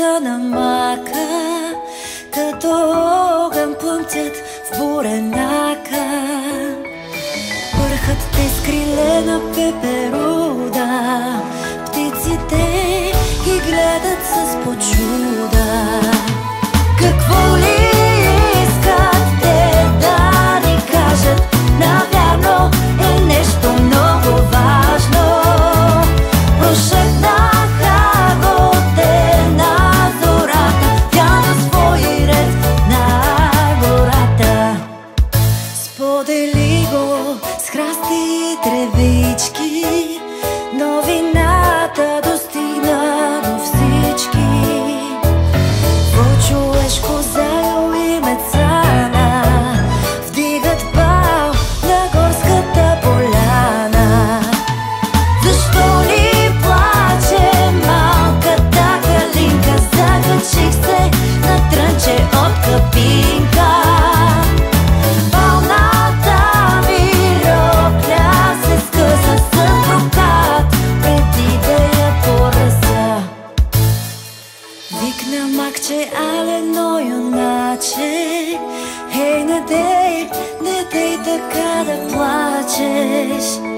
са на мака, като огън пламтят в буренака. Върхът те с крилена пеперуда, птиците ги гледат с почуда. Какво ли искат те да ни кажат? Навярно е нещо много важно. Прошепнаха го те на зората, тя на свой ред на гората. Сподели го с храсти и тревички, новината достигна до всички. Човешко заел и мецана вдигат бал на горската поляна. Защо ли плаче малката калинка? Закачих се на трънче от кабинка. Вълната ми рокля се скъса, сън прокат преди да я поръса. Викна макче, алено юначе, хей, не дей така да плачеш.